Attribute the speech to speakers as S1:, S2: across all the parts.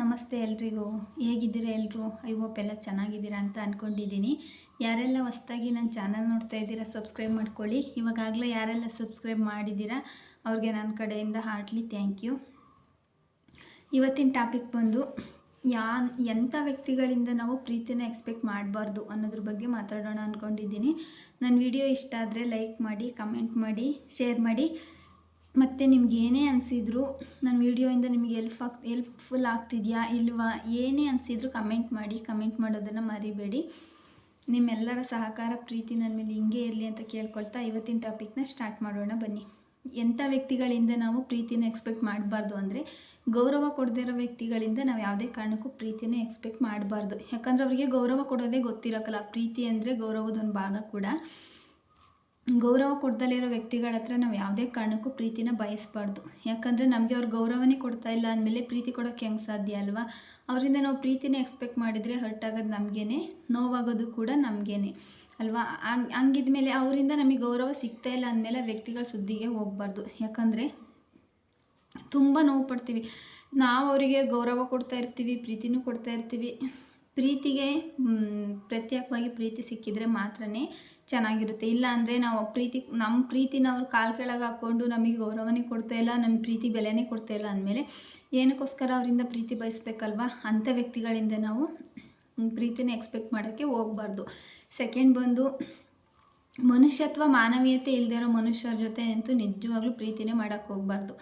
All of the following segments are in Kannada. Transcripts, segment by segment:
S1: ನಮಸ್ತೆ ಎಲ್ರಿಗೂ. ಹೇಗಿದ್ದೀರಾ ಎಲ್ಲರೂ? ಐ ಹೋಪ್ ಎಲ್ಲ ಚೆನ್ನಾಗಿದ್ದೀರಾ ಅಂತ ಅಂದ್ಕೊಂಡಿದ್ದೀನಿ. ಯಾರೆಲ್ಲ ಹೊಸ್ದಾಗಿ ನನ್ನ ಚಾನಲ್ ನೋಡ್ತಾ ಇದ್ದೀರಾ ಸಬ್ಸ್ಕ್ರೈಬ್ ಮಾಡ್ಕೊಳ್ಳಿ. ಇವಾಗಲೇ ಯಾರೆಲ್ಲ ಸಬ್ಸ್ಕ್ರೈಬ್ ಮಾಡಿದ್ದೀರಾ ಅವ್ರಿಗೆ ನನ್ನ ಕಡೆಯಿಂದ ಹಾರ್ಟ್ಲಿ ಥ್ಯಾಂಕ್ ಯು. ಇವತ್ತಿನ ಟಾಪಿಕ್ ಬಂದು ಎಂಥ ವ್ಯಕ್ತಿಗಳಿಂದ ನಾವು ಪ್ರೀತಿನ ಎಕ್ಸ್ಪೆಕ್ಟ್ ಮಾಡಬಾರ್ದು ಅನ್ನೋದ್ರ ಬಗ್ಗೆ ಮಾತಾಡೋಣ ಅಂದ್ಕೊಂಡಿದ್ದೀನಿ. ನನ್ನ ವಿಡಿಯೋ ಇಷ್ಟ ಆದರೆ ಲೈಕ್ ಮಾಡಿ, ಕಮೆಂಟ್ ಮಾಡಿ, ಶೇರ್ ಮಾಡಿ. ಮತ್ತು ನಿಮ್ಗೆ ಏನೇ ಅನಿಸಿದ್ರು ನನ್ನ ವೀಡಿಯೋಯಿಂದ ನಿಮಗೆ ಹೆಲ್ಪ್ಫುಲ್ ಆಗ್ತಿದೆಯಾ ಇಲ್ವಾ ಏನೇ ಅನಿಸಿದ್ರು ಕಮೆಂಟ್ ಮಾಡಿ. ಕಮೆಂಟ್ ಮಾಡೋದನ್ನು ಮರಿಬೇಡಿ. ನಿಮ್ಮೆಲ್ಲರ ಸಹಕಾರ ಪ್ರೀತಿ ನನ್ನ ಮೇಲೆ ಹಿಂಗೆ ಇರಲಿ ಅಂತ ಕೇಳ್ಕೊಳ್ತಾ ಇವತ್ತಿನ ಟಾಪಿಕ್ನ ಸ್ಟಾರ್ಟ್ ಮಾಡೋಣ ಬನ್ನಿ. ಎಂಥ ವ್ಯಕ್ತಿಗಳಿಂದ ನಾವು ಪ್ರೀತಿನ ಎಕ್ಸ್ಪೆಕ್ಟ್ ಮಾಡಬಾರ್ದು ಅಂದರೆ, ಗೌರವ ಕೊಡದೇ ಇರೋ ವ್ಯಕ್ತಿಗಳಿಂದ ನಾವು ಯಾವುದೇ ಕಾರಣಕ್ಕೂ ಪ್ರೀತಿನ ಎಕ್ಸ್ಪೆಕ್ಟ್ ಮಾಡಬಾರ್ದು. ಯಾಕಂದರೆ ಅವರಿಗೆ ಗೌರವ ಕೊಡೋದೇ ಗೊತ್ತಿರೋಕ್ಕಲ್ಲ. ಪ್ರೀತಿ ಅಂದರೆ ಗೌರವದೊಂದು ಭಾಗ ಕೂಡ. ಗೌರವ ಕೊಡ್ದಲೇ ಇರೋ ವ್ಯಕ್ತಿಗಳ ಹತ್ರ ನಾವು ಯಾವುದೇ ಕಾರಣಕ್ಕೂ ಪ್ರೀತಿನ ಬಯಸಬಾರ್ದು. ಯಾಕಂದರೆ ನಮಗೆ ಅವ್ರು ಗೌರವನೇ ಕೊಡ್ತಾ ಇಲ್ಲ ಅಂದಮೇಲೆ ಪ್ರೀತಿ ಕೊಡೋಕ್ಕೆ ಹೆಂಗೆ ಸಾಧ್ಯ ಅಲ್ವಾ? ಅವರಿಂದ ನಾವು ಪ್ರೀತಿನ ಎಕ್ಸ್ಪೆಕ್ಟ್ ಮಾಡಿದರೆ ಹರ್ಟ್ ಆಗೋದು ನಮಗೇನೆ, ನೋವಾಗೋದು ಕೂಡ ನಮಗೇನೆ ಅಲ್ವಾ? ಹಂಗಿದ್ಮೇಲೆ ಅವರಿಂದ ನಮಗೆ ಗೌರವ ಸಿಗ್ತಾ ಇಲ್ಲ ಅಂದಮೇಲೆ ವ್ಯಕ್ತಿಗಳ ಸುದ್ದಿಗೆ ಹೋಗಬಾರ್ದು. ಯಾಕಂದರೆ ತುಂಬ ನೋವು ಪಡ್ತೀವಿ. ನಾವು ಅವರಿಗೆ ಗೌರವ ಕೊಡ್ತಾ ಇರ್ತೀವಿ, ಪ್ರೀತಿನೂ ಕೊಡ್ತಾ ಇರ್ತೀವಿ. ಪ್ರೀತಿಗೆ ಪ್ರತ್ಯೇಕವಾಗಿ ಪ್ರೀತಿ ಸಿಕ್ಕಿದರೆ ಮಾತ್ರನೇ ಚೆನ್ನಾಗಿರುತ್ತೆ. ಇಲ್ಲ ಅಂದರೆ ನಾವು ನಮ್ಮ ಪ್ರೀತಿನ ಅವ್ರು ಕಾಲು ಕೆಳಗೆ ಹಾಕ್ಕೊಂಡು ನಮಗೆ ಗೌರವನೇ ಕೊಡ್ತಾ ಇಲ್ಲ, ನಮ್ಮ ಪ್ರೀತಿ ಬೆಲೆನೇ ಕೊಡ್ತಾ ಇಲ್ಲ ಅಂದಮೇಲೆ ಏನಕ್ಕೋಸ್ಕರ ಅವರಿಂದ ಪ್ರೀತಿ ಬಯಸ್ಬೇಕಲ್ವಾ? ಅಂಥ ವ್ಯಕ್ತಿಗಳಿಂದ ನಾವು ಪ್ರೀತಿನ ಎಕ್ಸ್ಪೆಕ್ಟ್ ಮಾಡೋಕ್ಕೆ ಹೋಗಬಾರ್ದು. ಸೆಕೆಂಡ್ ಬಂದು ಮನುಷ್ಯತ್ವ, ಮಾನವೀಯತೆ ಇಲ್ಲದೇ ಇರೋ ಮನುಷ್ಯರ ಜೊತೆ ಅಂತೂ ನಿಜವಾಗ್ಲೂ ಪ್ರೀತಿನೇ ಮಾಡೋಕ್ಕೆ ಹೋಗಬಾರ್ದು.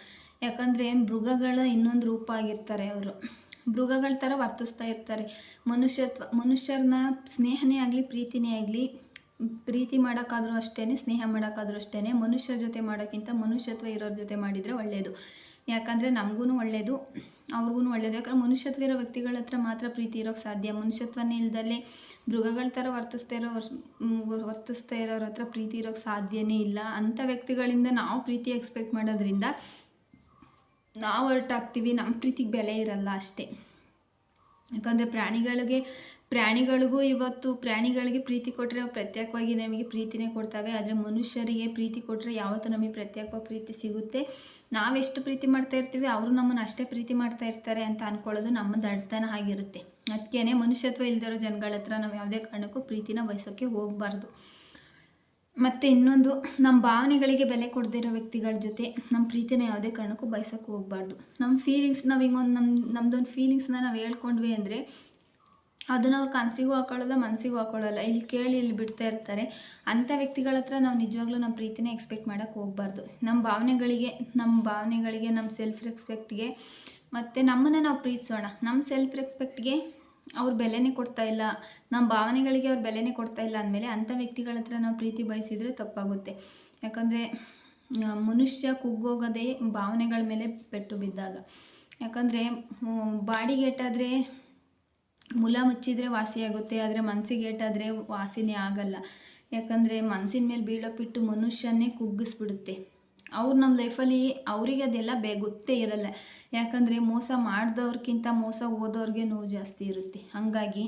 S1: ಯಾಕಂದರೆ ಮೃಗಗಳ ಇನ್ನೊಂದು ರೂಪ ಆಗಿರ್ತಾರೆ ಅವರು. ಮೃಗಗಳ ಥರ ವರ್ತಿಸ್ತಾ ಇರ್ತಾರೆ. ಮನುಷ್ಯರನ್ನ ಸ್ನೇಹನೇ ಆಗಲಿ ಪ್ರೀತಿನೇ ಆಗಲಿ, ಪ್ರೀತಿ ಮಾಡೋಕ್ಕಾದ್ರೂ ಅಷ್ಟೇ, ಸ್ನೇಹ ಮಾಡೋಕ್ಕಾದ್ರೂ ಅಷ್ಟೇ, ಮನುಷ್ಯರ ಜೊತೆ ಮಾಡೋಕ್ಕಿಂತ ಮನುಷ್ಯತ್ವ ಇರೋರ ಜೊತೆ ಮಾಡಿದರೆ ಒಳ್ಳೆಯದು. ಯಾಕಂದರೆ ನಮಗೂ ಒಳ್ಳೆಯದು, ಅವ್ರಿಗೂ ಒಳ್ಳೆಯದು. ಯಾಕಂದರೆ ಮನುಷ್ಯತ್ವ ಇರೋ ವ್ಯಕ್ತಿಗಳ ಹತ್ರ ಮಾತ್ರ ಪ್ರೀತಿ ಇರೋಕ್ಕೆ ಸಾಧ್ಯ. ಮನುಷ್ಯತ್ವನೇ ಇಲ್ದಲೇ ಮೃಗಗಳ ಥರ ವರ್ತಿಸ್ತಾ ಇರೋರ ಹತ್ರ ಪ್ರೀತಿ ಇರೋಕ್ಕೆ ಸಾಧ್ಯನೇ ಇಲ್ಲ. ಅಂಥ ವ್ಯಕ್ತಿಗಳಿಂದ ನಾವು ಪ್ರೀತಿ ಎಕ್ಸ್ಪೆಕ್ಟ್ ಮಾಡೋದ್ರಿಂದ ನಾವು ಹೊರಟಾಗ್ತೀವಿ, ನಮ್ಮ ಪ್ರೀತಿಗೆ ಬೆಲೆ ಇರಲ್ಲ ಅಷ್ಟೇ. ಯಾಕಂದರೆ ಪ್ರಾಣಿಗಳಿಗೆ ಪ್ರೀತಿ ಕೊಟ್ಟರೆ ಅವು ಪ್ರತ್ಯೇಕವಾಗಿ ನಮಗೆ ಪ್ರೀತಿನೇ ಕೊಡ್ತವೆ. ಆದರೆ ಮನುಷ್ಯರಿಗೆ ಪ್ರೀತಿ ಕೊಟ್ಟರೆ ಯಾವತ್ತೂ ನಮಗೆ ಪ್ರತ್ಯೇಕವಾಗಿ ಪ್ರೀತಿ ಸಿಗುತ್ತೆ. ನಾವೆಷ್ಟು ಪ್ರೀತಿ ಮಾಡ್ತಾ ಇರ್ತೀವಿ ಅವರು ನಮ್ಮನ್ನು ಅಷ್ಟೇ ಪ್ರೀತಿ ಮಾಡ್ತಾ ಇರ್ತಾರೆ ಅಂತ ಅಂದ್ಕೊಳ್ಳೋದು ನಮ್ಮ ದಡ್ತನ ಆಗಿರುತ್ತೆ. ಅದಕ್ಕೇ ಮನುಷ್ಯತ್ವ ಇಲ್ದಿರೋ ಜನಗಳ ಹತ್ರ ನಾವು ಯಾವುದೇ ಕಾರಣಕ್ಕೂ ಪ್ರೀತಿನ ಬಯಸೋಕ್ಕೆ ಹೋಗಬಾರ್ದು. ಮತ್ತು ಇನ್ನೊಂದು, ನಮ್ಮ ಭಾವನೆಗಳಿಗೆ ಬೆಲೆ ಕೊಡದೇ ಇರೋ ವ್ಯಕ್ತಿಗಳ ಜೊತೆ ನಮ್ಮ ಪ್ರೀತಿನ ಯಾವುದೇ ಕಾರಣಕ್ಕೂ ಬಯಸೋಕ್ಕೆ ಹೋಗಬಾರ್ದು. ನಮ್ಮ ಫೀಲಿಂಗ್ಸ್, ನಾವು ಹಿಂಗೊಂದು ನಮ್ಮದೊಂದು ಫೀಲಿಂಗ್ಸ್ನ ನಾವು ಹೇಳ್ಕೊಂಡ್ವಿ ಅಂದರೆ ಅದನ್ನು ಅವ್ರು ಕನಸಿಗೂ ಹಾಕೊಳ್ಳಲ್ಲ, ಮನಸ್ಸಿಗೂ ಹಾಕೊಳ್ಳಲ್ಲ, ಇಲ್ಲಿ ಕೇಳಿ ಇಲ್ಲಿ ಬಿಡ್ತಾ ಇರ್ತಾರೆ. ಅಂಥ ವ್ಯಕ್ತಿಗಳ ಹತ್ರ ನಾವು ನಿಜವಾಗ್ಲೂ ನಮ್ಮ ಪ್ರೀತಿನ ಎಕ್ಸ್ಪೆಕ್ಟ್ ಮಾಡೋಕ್ಕೆ ಹೋಗಬಾರ್ದು. ನಮ್ಮ ಭಾವನೆಗಳಿಗೆ, ನಮ್ಮ ಸೆಲ್ಫ್ ರೆಸ್ಪೆಕ್ಟ್ಗೆ ಮತ್ತು ನಮ್ಮನ್ನು ನಾವು ಪ್ರೀತಿಸೋಣ. ನಮ್ಮ ಸೆಲ್ಫ್ ರೆಸ್ಪೆಕ್ಟ್ಗೆ ಅವ್ರು ಬೆಲೆನೇ ಕೊಡ್ತಾ ಇಲ್ಲ, ನಮ್ಮ ಭಾವನೆಗಳಿಗೆ ಅವ್ರು ಬೆಲೆನೇ ಕೊಡ್ತಾ ಇಲ್ಲ ಅಂದಮೇಲೆ ಅಂಥ ವ್ಯಕ್ತಿಗಳ ಹತ್ರ ನಾವು ಪ್ರೀತಿ ಬಯಸಿದರೆ ತಪ್ಪಾಗುತ್ತೆ. ಯಾಕಂದರೆ ಮನುಷ್ಯ ಕುಗ್ಗೋಗೋದೇ ಭಾವನೆಗಳ ಮೇಲೆ ಪೆಟ್ಟು ಬಿದ್ದಾಗ. ಯಾಕಂದರೆ ಬಾಡಿಗೆ ಏಟಾದರೆ ಮುಲ ಮುಚ್ಚಿದರೆ ವಾಸಿಯಾಗುತ್ತೆ, ಆದರೆ ಮನಸ್ಸಿಗೆ ಏಟಾದರೆ ವಾಸಿನೇ ಆಗಲ್ಲ. ಯಾಕಂದರೆ ಮನಸ್ಸಿನ ಮೇಲೆ ಬೀಳೋ ಪಿಟ್ಟು ಮನುಷ್ಯನ್ನೇ ಕುಗ್ಗಿಸ್ಬಿಡುತ್ತೆ. ಅವ್ರು ನಮ್ಮ ಲೈಫಲ್ಲಿ ಅವರಿಗೆ ಅದೆಲ್ಲ ಗೊತ್ತೇ ಇರಲ್ಲ. ಯಾಕಂದರೆ ಮೋಸ ಮಾಡಿದವ್ರಿಗಿಂತ ಮೋಸ ಹೋದವ್ರಿಗೆ ನೋವು ಜಾಸ್ತಿ ಇರುತ್ತೆ. ಹಾಗಾಗಿ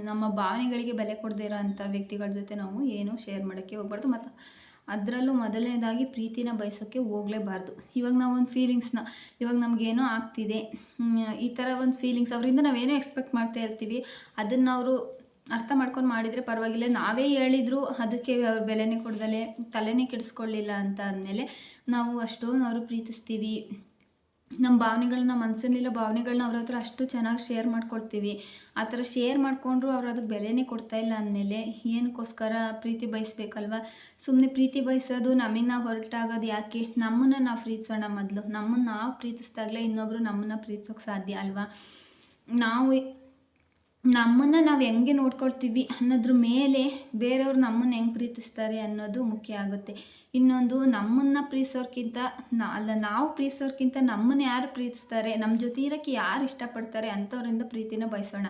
S1: ನಮ್ಮ ಭಾವನೆಗಳಿಗೆ ಬೆಲೆ ಕೊಡದೇ ಇರೋ ಅಂಥ ವ್ಯಕ್ತಿಗಳ ಜೊತೆ ನಾವು ಏನೂ ಶೇರ್ ಮಾಡೋಕ್ಕೆ ಹೋಗ್ಬಾರ್ದು. ಮತ್ತು ಅದರಲ್ಲೂ ಮೊದಲನೇದಾಗಿ ಪ್ರೀತಿನ ಬಯಸೋಕ್ಕೆ ಹೋಗಲೇಬಾರ್ದು. ಇವಾಗ ನಾವೊಂದು ಫೀಲಿಂಗ್ಸ್ನ, ಇವಾಗ ನಮಗೇನೋ ಆಗ್ತಿದೆ, ಈ ಥರ ಒಂದು ಫೀಲಿಂಗ್ಸ್ ಅವರಿಂದ ನಾವೇನೋ ಎಕ್ಸ್ಪೆಕ್ಟ್ ಮಾಡ್ತಾ ಇರ್ತೀವಿ, ಅದನ್ನು ಅವರು ಅರ್ಥ ಮಾಡ್ಕೊಂಡು ಮಾಡಿದರೆ ಪರವಾಗಿಲ್ಲ. ನಾವೇ ಹೇಳಿದ್ರು ಅದಕ್ಕೆ ಅವ್ರು ಬೆಲೆನೇ ಕೊಡ್ದಲೆ ತಲೆನೇ ಕೆಡಿಸ್ಕೊಳ್ಳಿಲ್ಲ ಅಂತ ಅಂದಮೇಲೆ ನಾವು ಅಷ್ಟೊಂದು ಅವರು ಪ್ರೀತಿಸ್ತೀವಿ. ನಮ್ಮ ಭಾವನೆಗಳನ್ನ, ಮನಸ್ಸಲ್ಲಿರೋ ಭಾವನೆಗಳನ್ನ ಅವ್ರ ಹತ್ರ ಅಷ್ಟು ಚೆನ್ನಾಗಿ ಶೇರ್ ಮಾಡ್ಕೊಳ್ತೀವಿ. ಆ ಥರ ಶೇರ್ ಮಾಡಿಕೊಂಡ್ರು ಅವ್ರು ಅದಕ್ಕೆ ಬೆಲೆನೇ ಕೊಡ್ತಾ ಇಲ್ಲ ಅಂದಮೇಲೆ ಏನಕ್ಕೋಸ್ಕರ ಪ್ರೀತಿ ಬಯಸ್ಬೇಕಲ್ವ? ಸುಮ್ಮನೆ ಪ್ರೀತಿ ಬಯಸೋದು, ನಮಗೆ ನಾವು ಹೊರಟಾಗೋದು ಯಾಕೆ? ನಮ್ಮನ್ನು ನಾವು ಪ್ರೀತಿಸೋಣ ಮೊದಲು. ನಮ್ಮನ್ನು ನಾವು ಪ್ರೀತಿಸಿದಾಗಲೇ ಇನ್ನೊಬ್ಬರು ನಮ್ಮನ್ನು ಪ್ರೀತಿಸೋಕ್ಕೆ ಸಾಧ್ಯ ಅಲ್ವಾ? ನಮ್ಮನ್ನು ನಾವು ಹೆಂಗೆ ನೋಡ್ಕೊಳ್ತೀವಿ ಅನ್ನೋದ್ರ ಮೇಲೆ ಬೇರೆಯವ್ರು ನಮ್ಮನ್ನು ಹೆಂಗೆ ಪ್ರೀತಿಸ್ತಾರೆ ಅನ್ನೋದು ಮುಖ್ಯ ಆಗುತ್ತೆ. ಇನ್ನೊಂದು, ನಮ್ಮನ್ನು ಪ್ರೀತಿಸೋರ್ಕಿಂತ ನಾವು ಪ್ರೀತಿಸೋರ್ಕಿಂತ ನಮ್ಮನ್ನು ಯಾರು ಪ್ರೀತಿಸ್ತಾರೆ, ನಮ್ಮ ಜೊತೆ ಇರೋಕ್ಕೆ ಯಾರು ಇಷ್ಟಪಡ್ತಾರೆ ಅಂಥವ್ರಿಂದ ಪ್ರೀತಿನ ಬಯಸೋಣ.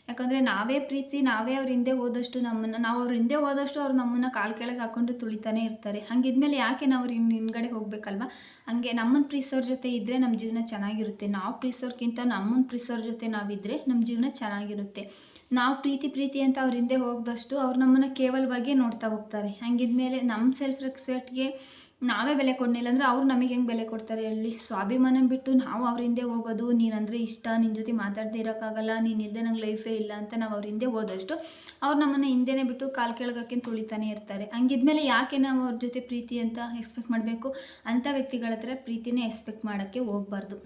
S1: ಯಾಕಂದರೆ ನಾವೇ ಪ್ರೀತಿಸಿ ನಾವೇ ಅವ್ರ ಹಿಂದೆ ಹೋದಷ್ಟು ನಾವು ಅವ್ರ ಹಿಂದೆ ಹೋದಷ್ಟು ಅವ್ರು ನಮ್ಮನ್ನು ಕಾಲು ಕೆಳಗೆ ಹಾಕ್ಕೊಂಡು ತುಳಿತಾನೆ ಇರ್ತಾರೆ. ಹಂಗಿದ್ಮೇಲೆ ಯಾಕೆ ನಾವು ಹಿಂದ್ಗಡೆ ಹೋಗಬೇಕಲ್ವ? ಹಂಗೆ ನಮ್ಮನ್ನು ಪ್ರೀತಿಸೋರ ಜೊತೆ ಇದ್ದರೆ ನಮ್ಮ ಜೀವನ ಚೆನ್ನಾಗಿರುತ್ತೆ. ನಾವು ಪ್ರೀತಿಸೋರ್ಕಿಂತ ನಮ್ಮನ್ನು ಪ್ರೀತಿಸೋರ ಜೊತೆ ನಾವಿದ್ದರೆ ನಮ್ಮ ಜೀವನ ಚೆನ್ನಾಗಿರುತ್ತೆ. ನಾವು ಪ್ರೀತಿ ಅಂತ ಅವ್ರ ಹಿಂದೆ ಹೋಗದಷ್ಟು ಅವ್ರು ನಮ್ಮನ್ನು ಕೇವಲವಾಗಿ ನೋಡ್ತಾ ಹೋಗ್ತಾರೆ. ಹಂಗಿದ್ಮೇಲೆ ನಮ್ಮ ಸೆಲ್ಫ್ ರೆಸ್ಪೆಕ್ಟ್ಗೆ ನಾವೇ ಬೆಲೆ ಕೊಡಲಿಲ್ಲ ಅಂದರೆ ಅವ್ರು ನಮಗೆ ಹೆಂಗೆ ಬೆಲೆ ಕೊಡ್ತಾರೆ ಹೇಳಿ. ಸ್ವಾಭಿಮಾನ ಬಿಟ್ಟು ನಾವು ಅವ್ರ ಹಿಂದೆ ಹೋಗೋದು, ನೀನಂದರೆ ಇಷ್ಟ, ನಿನ್ನ ಜೊತೆ ಮಾತಾಡದೇ ಇರೋಕ್ಕಾಗಲ್ಲ, ನೀನು ಇಲ್ಲದೆ ನಂಗೆ ಲೈಫೇ ಇಲ್ಲ ಅಂತ ನಾವು ಅವ್ರ ಹಿಂದೆ ಹೋದಷ್ಟು ಅವ್ರು ನಮ್ಮನ್ನು ಹಿಂದೆನೇ ಬಿಟ್ಟು ಕಾಲು ಕೆಳಗಕ್ಕೆ ತುಳಿತಾನೆ ಇರ್ತಾರೆ. ಹಂಗಿದ್ಮೇಲೆ ಯಾಕೆ ನಾವು ಅವ್ರ ಜೊತೆ ಪ್ರೀತಿ ಅಂತ ಎಕ್ಸ್ಪೆಕ್ಟ್ ಮಾಡಬೇಕು? ಅಂಥ ವ್ಯಕ್ತಿಗಳ ಹತ್ರ ಪ್ರೀತಿನೇ ಎಕ್ಸ್ಪೆಕ್ಟ್ ಮಾಡೋಕ್ಕೆ ಹೋಗಬಾರ್ದು.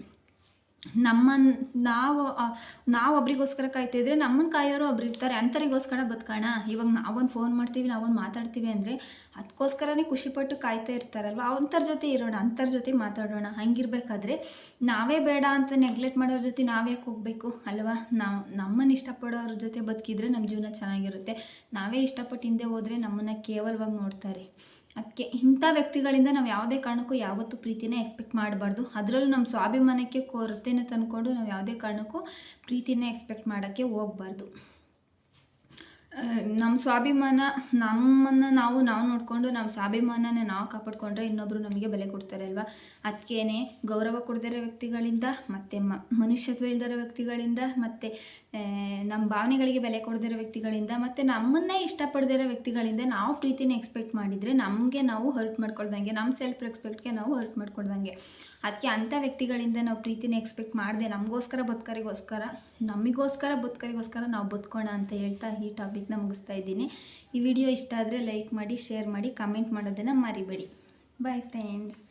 S1: ನಾವು ಒಬ್ರಿಗೋಸ್ಕರ ಕಾಯ್ತಿದ್ರೆ ನಮ್ಮನ್ನು ಕಾಯೋರು ಒಬ್ರು ಇರ್ತಾರೆ, ಅಂಥವ್ರಿಗೋಸ್ಕರ ಬದುಕೋಣ. ಇವಾಗ ನಾವೊಂದು ಫೋನ್ ಮಾಡ್ತೀವಿ, ನಾವೊಂದು ಮಾತಾಡ್ತೀವಿ ಅಂದರೆ ಅದಕ್ಕೋಸ್ಕರನೇ ಖುಷಿಪಟ್ಟು ಕಾಯ್ತಾ ಇರ್ತಾರಲ್ವ, ಅಂಥವ್ರ ಜೊತೆ ಇರೋಣ, ಅಂಥವ್ರ ಜೊತೆ ಮಾತಾಡೋಣ. ಹಂಗಿರ್ಬೇಕಾದ್ರೆ ನಾವೇ ಬೇಡ ಅಂತ ನೆಗ್ಲೆಕ್ಟ್ ಮಾಡೋರ ಜೊತೆ ನಾವ್ಯಾಕೆ ಹೋಗಬೇಕು ಅಲ್ವಾ? ನಮ್ಮನ್ನು ಇಷ್ಟಪಡೋರ ಜೊತೆ ಬದುಕಿದ್ರೆ ನಮ್ಮ ಜೀವನ ಚೆನ್ನಾಗಿರುತ್ತೆ. ನಾವೇ ಇಷ್ಟಪಟ್ಟು ಹಿಂದೆ ಹೋದರೆ ನಮ್ಮನ್ನು ಕೇವಲವಾಗಿ ನೋಡ್ತಾರೆ. ಅದಕ್ಕೆ ಇಂಥ ವ್ಯಕ್ತಿಗಳಿಂದ ನಾವು ಯಾವುದೇ ಕಾರಣಕ್ಕೂ ಯಾವತ್ತೂ ಪ್ರೀತಿನೇ ಎಕ್ಸ್ಪೆಕ್ಟ್ ಮಾಡಬಾರ್ದು. ಅದರಲ್ಲೂ ನಮ್ಮ ಸ್ವಾಭಿಮಾನಕ್ಕೆ ಕೊರತೆನ ತಂದ್ಕೊಂಡು ನಾವು ಯಾವುದೇ ಕಾರಣಕ್ಕೂ ಪ್ರೀತಿನೇ ಎಕ್ಸ್ಪೆಕ್ಟ್ ಮಾಡೋಕ್ಕೆ ಹೋಗಬಾರ್ದು. ನಮ್ಮ ಸ್ವಾಭಿಮಾನ ನಮ್ಮನ್ನು ನಾವು ನೋಡಿಕೊಂಡು ನಮ್ಮ ಸ್ವಾಭಿಮಾನನ ನಾವು ಕಾಪಾಡಿಕೊಂಡ್ರೆ ಇನ್ನೊಬ್ಬರು ನಮಗೆ ಬೆಲೆ ಕೊಡ್ತಾರೆ ಅಲ್ವಾ? ಅದಕ್ಕೇನೆ ಗೌರವ ಕೊಡದಿರೋ ವ್ಯಕ್ತಿಗಳಿಂದ, ಮತ್ತು ಮನುಷ್ಯತ್ವ ಇಲ್ಲದಿರೋ ವ್ಯಕ್ತಿಗಳಿಂದ, ಮತ್ತು ನಮ್ಮ ಭಾವನೆಗಳಿಗೆ ಬೆಲೆ ಕೊಡದಿರೋ ವ್ಯಕ್ತಿಗಳಿಂದ, ಮತ್ತು ನಮ್ಮನ್ನೇ ಇಷ್ಟಪಡದಿರೋ ವ್ಯಕ್ತಿಗಳಿಂದ ನಾವು ಪ್ರೀತಿನ ಎಕ್ಸ್ಪೆಕ್ಟ್ ಮಾಡಿದರೆ ನಮಗೆ ನಾವು ಹರ್ಟ್ ಮಾಡ್ಕೊಳ್ದಂಗೆ, ನಮ್ಮ ಸೆಲ್ಫ್ ರೆಸ್ಪೆಕ್ಟ್ಗೆ ನಾವು ಹರ್ಟ್ ಮಾಡ್ಕೊಳ್ದಂಗೆ. ಅದಕ್ಕೆ ಅಂಥ ವ್ಯಕ್ತಿಗಳಿಂದ ನಾವು ಪ್ರೀತಿನ ಎಕ್ಸ್ಪೆಕ್ಟ್ ಮಾಡದೆ ನಮಗೋಸ್ಕರ ಬದುಕರಿಗೋಸ್ಕರ ನಾವು ಬದುಕೋಣ ಅಂತ ಹೇಳ್ತಾ ಈ ಟಾಪಿಕ್ನ ಮುಗಿಸ್ತಾ ಇದ್ದೀನಿ. ಈ ವಿಡಿಯೋ ಇಷ್ಟ ಆದರೆ ಲೈಕ್ ಮಾಡಿ, ಶೇರ್ ಮಾಡಿ, ಕಮೆಂಟ್ ಮಾಡೋದನ್ನು ಮರಿಬೇಡಿ. Bye friends.